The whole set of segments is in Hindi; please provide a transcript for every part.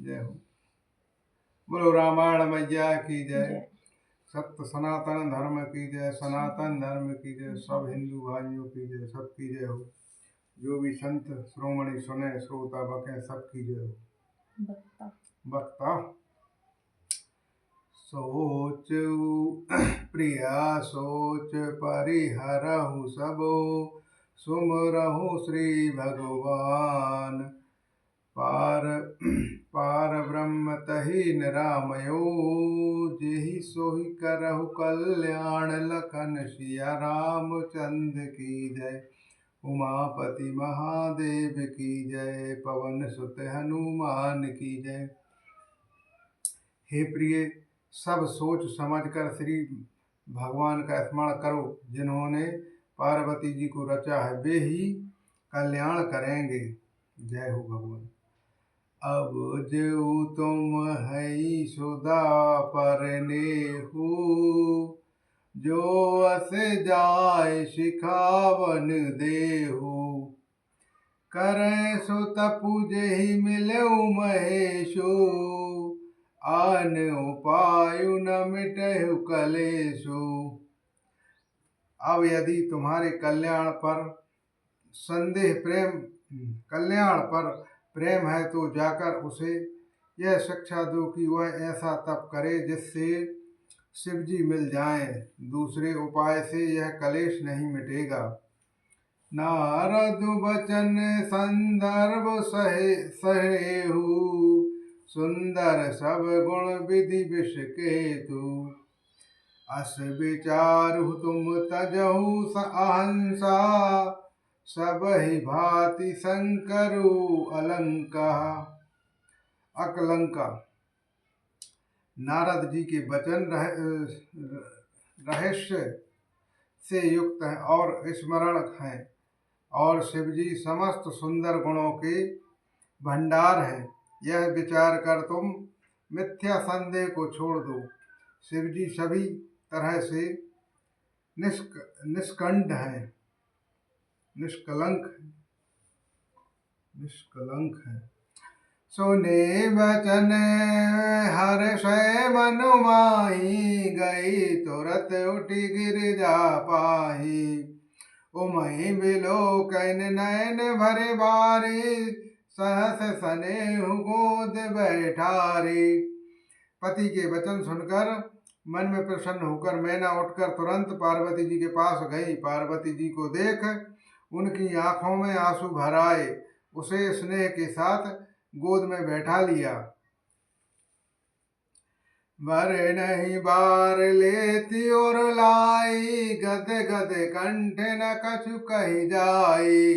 जय हो। बोलो रामायण मैया की जय। सत्य सनातन धर्म की जय। सनातन धर्म की जय। सब हिंदू भाइयों की जय। सबकी जय हो। जो भी संत श्रोमणी सुने श्रोता बके सबकी जय हो। वक्ता सोच प्रिया सोच परिहरहु सबो सुमरहु श्री भगवान। पार ब्रह्म तहि निरामयो जेहि सोहि करहु कल्याण। लखन सिया रामचंद्र की जय। उमापति महादेव की जय। पवन सुत हनुमान की जय। हे प्रिय, सब सोच समझकर श्री भगवान का स्मरण करो जिन्होंने पार्वती जी को रचा है, वे ही कल्याण करेंगे। जय हो भगवान। अब जो तुम है सुदा पर नेहु जो अस जाय सिखावन देहु। करें सो तपु जेहि मिलऊ महेशु आन उपायु न मिटहु कलेशु। अब यदि तुम्हारे कल्याण पर प्रेम है तो जाकर उसे यह शिक्षा दो कि वह ऐसा तप करे जिससे शिव जी मिल जाएं। दूसरे उपाय से यह कलेश नहीं मिटेगा। नारद बचन संदर्भ सहेहु सुंदर सब गुण विधि विष केतु। अस विचारु तुम तजहु अहंसा सबहि भांति शंकरु अकलंका। नारद जी के वचन रहस्य से युक्त हैं और स्मरण हैं और शिवजी समस्त सुंदर गुणों के भंडार हैं। यह विचार कर तुम मिथ्या संदेह को छोड़ दो। शिवजी सभी तरह से निष्कंठ हैं, निष्कलंक है। सुने वचन हर्ष मनु माही गई तुरत उठी गिरजा पाही। उमहि बिलोकन नयन भरे बारी सहस सनेहु गोद बैठारी। पति के वचन सुनकर मन में प्रसन्न होकर मैना उठकर तुरंत पार्वती जी के पास गई। पार्वती जी को देख उनकी आंखों में आंसू भर आए। उसे स्नेह के साथ गोद में बैठा लिया। बर नहीं बार लेती और लाई गद गद कंठ न कछु कही जाई।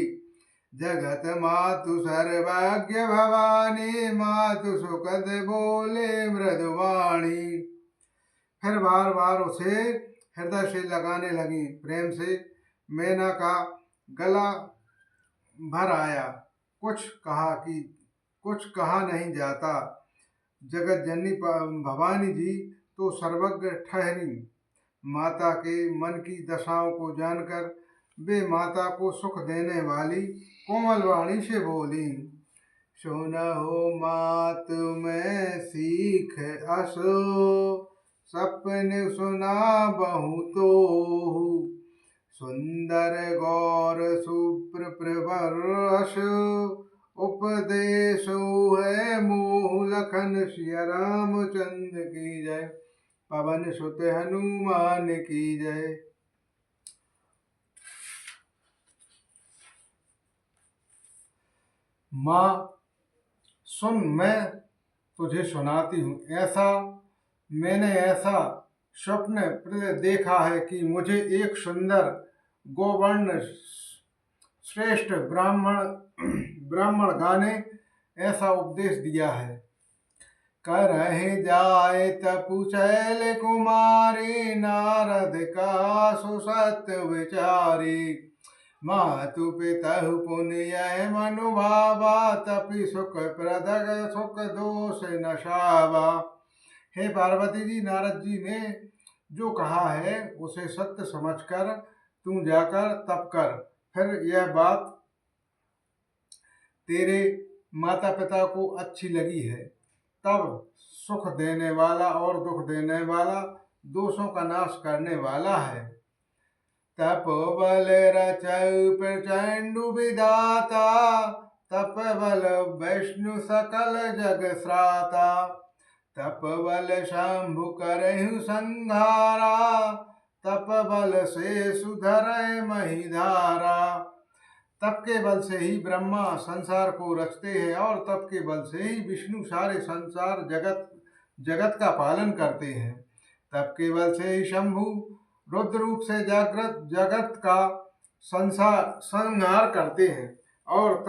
जगत मातु सर्वज्ञ भवानी मातु सुखद बोले मृदुवाणी। फिर बार बार उसे हृदय से लगाने लगी। प्रेम से मैना का गला भर आया। कुछ कहा नहीं जाता। जगत जननी भवानी जी तो सर्वज्ञ ठहरी। माता के मन की दशाओं को जानकर वे माता को सुख देने वाली कोमल वाणी से बोली। सुनहो मात मैं सीख असो सपने सुना बहुतो। सुंदर गौर सुप्रभरस उपदेशो है मोह। लखन सिया रामचंद्र की जय। पवन सुत हनुमान की जय। माँ सुन, मैं तुझे सुनाती हूँ। मैंने ऐसा स्वप्न देखा है कि मुझे एक सुंदर गोवर्ण श्रेष्ठ ब्राह्मण गाने ऐसा उपदेश दिया है। करहि जाय तपु शैल कुमारी नारद का सुसत्य विचारी। मातु पितहु पुण्य मनु भावा तपि सुख प्रदग सुख दोष नशावा। हे पार्वती जी, नारद जी ने जो कहा है उसे सत्य समझकर तू जाकर तप कर। फिर यह बात तेरे माता पिता को अच्छी लगी है। तब सुख देने वाला और दुख देने वाला, दोषों का नाश करने वाला है। तपोबल रचयु प्रचंडु विधाता, तप बल विष्णु सकल जग श्राता। तप बल शंभु करहु संहारा, तप बल से सुधरय महिधारा। तप के बल से ही ब्रह्मा संसार को रचते हैं और तप के बल से ही विष्णु सारे संसार जगत जगत का पालन करते हैं। तप के बल से ही शंभु रुद्र रूप से जागृत जगत का संहार करते हैं और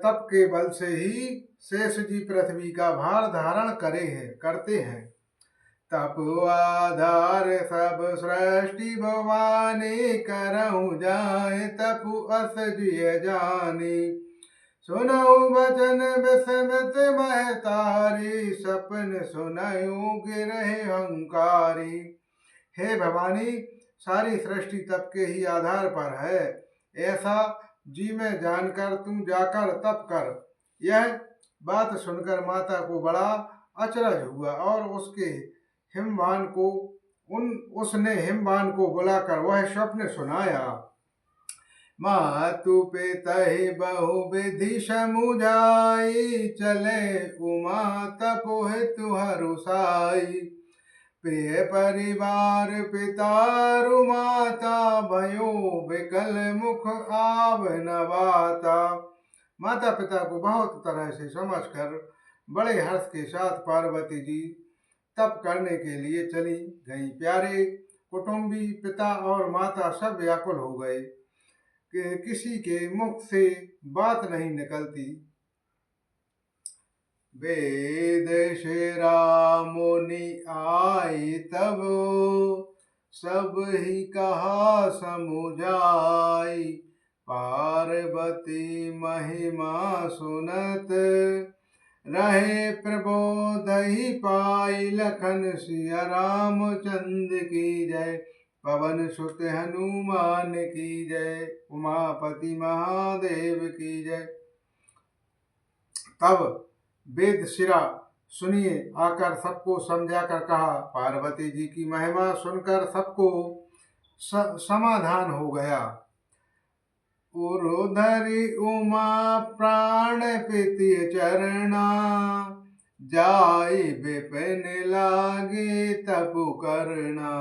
तप के बल से ही शेष जी पृथ्वी का भार धारण करते हैं। तप आधार सब सृष्टि भवानी, करहु जाए तपु अस जिय जानी। सुनऊ बचन विस्मित महतारी, सपन सुनऊ गिरहि हंकारी। हे भवानी, सारी सृष्टि तप के ही आधार पर है, ऐसा जी में जानकर तुम जाकर तप कर। यह बात सुनकर माता को बड़ा अचरज हुआ और उसने हिमवान को बुलाकर वह स्वप्न सुनाया। मातु पितहि बहु विधि समुझाई, चले उमा तपु हेतु हरुषाई। प्रिय परिवार पितारु माता, भयो विकल मुख आव नवाता। माता पिता को बहुत तरह से समझकर बड़े हर्ष के साथ पार्वती जी तप करने के लिए चली गई। प्यारे कुटुंबी पिता और माता सब व्याकुल हो गए कि किसी के मुख से बात नहीं निकलती। वेद शेरा मुनि आई तब, सब ही कहा समुझाई। पार्वती महिमा सुनत, रहे प्रबोधहि पाई। लखन सिया रामचंद्र की जय, पवन सुत हनुमान की जय। उमापति महादेव की जय। तब वेद शिरा सुनिए आकर सबको समझाकर कहा। पार्वती जी की महिमा सुनकर सबको समाधान हो गया। उरुधरि उमा प्राण प्रीति चरणा, जाई विपिन लागे तपु करना।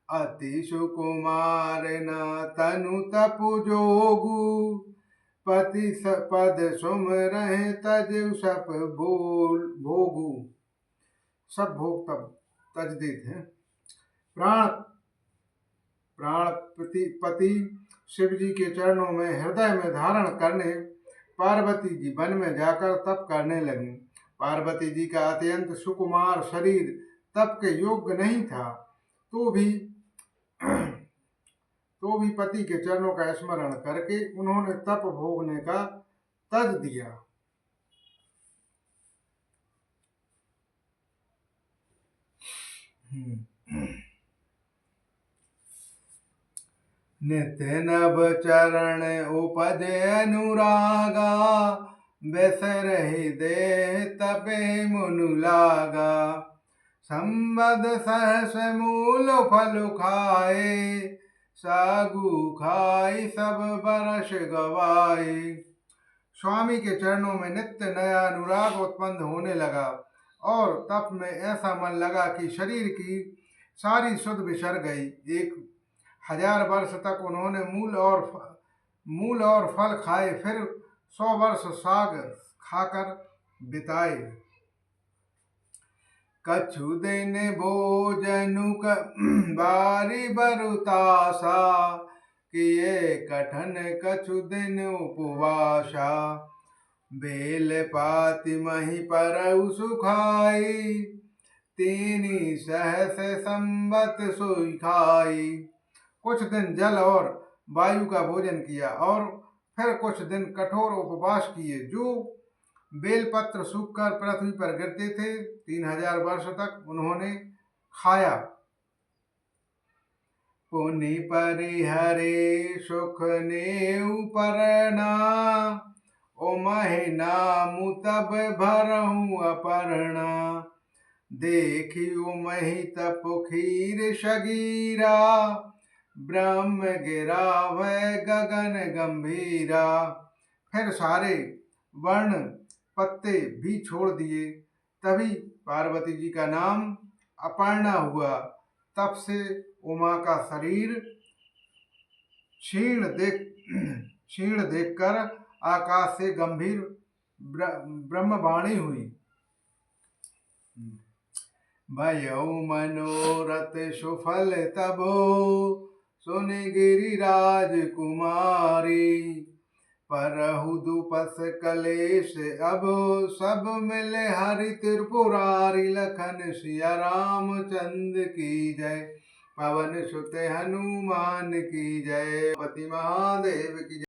अति सुकुमार न तनु तपु जोगु, पति पद सुमरहि तजु सप भोगु। सब भोग तब तज देते हैं। प्राण पति शिव जी के चरणों में हृदय में धारण करने पार्वती जी वन में जाकर तप करने लगी। पार्वती जी का अत्यंत सुकुमार शरीर तप के योग्य नहीं था, तो भी पति के चरणों का स्मरण करके उन्होंने तप भोगने का तज दिया। नित्य नभ चरण उपजे अनुरागा, बिसरहि देह तपे मुनु लागा। संबद सहस मूल फल खाए, सागु खाई सब बरस गवाए। स्वामी के चरणों में नित्य नया अनुराग उत्पन्न होने लगा और तप में ऐसा मन लगा कि शरीर की सारी सुध बिसर गई। 1000 वर्ष तक उन्होंने मूल और फल खाए, फिर 100 वर्ष साग खाकर बिताए। कछु दिन भोजनु बारी बरुतासा, किए कठन कछु दिन उपवासा। बेल पाति मही परउ सुखाई, तीनी सहस संबत सोई खाई। कुछ दिन जल और वायु का भोजन किया और फिर कुछ दिन कठोर उपवास किए, जो बेलपत्र सूखकर पृथ्वी पर गिरते थे। 3000 वर्ष तक उन्होंने खाया। पुनि परिहरे सुख नेउ परना, ओ महे नामु तब भरहूँ अपर्णा। देखियो मही तप खीर शगीरा, ब्रह्म गिरा वै गगन गंभीरा। फिर सारे वर्ण पत्ते भी छोड़ दिए। तभी पार्वती जी का नाम अपर्णा हुआ। तब से उमा का शरीर क्षीण देखकर आकाश से गंभीर ब्रह्मवाणी हुई। भयउ मनोरथ सुफल तबो, सुन गिरिराज कुमारी। परहु दुपस कलेश अब, सब मिले हरि त्रिपुरारी। लखन सिया रामचंद्र की जय, पवन सुत हनुमान की जय। पति महादेव की जय।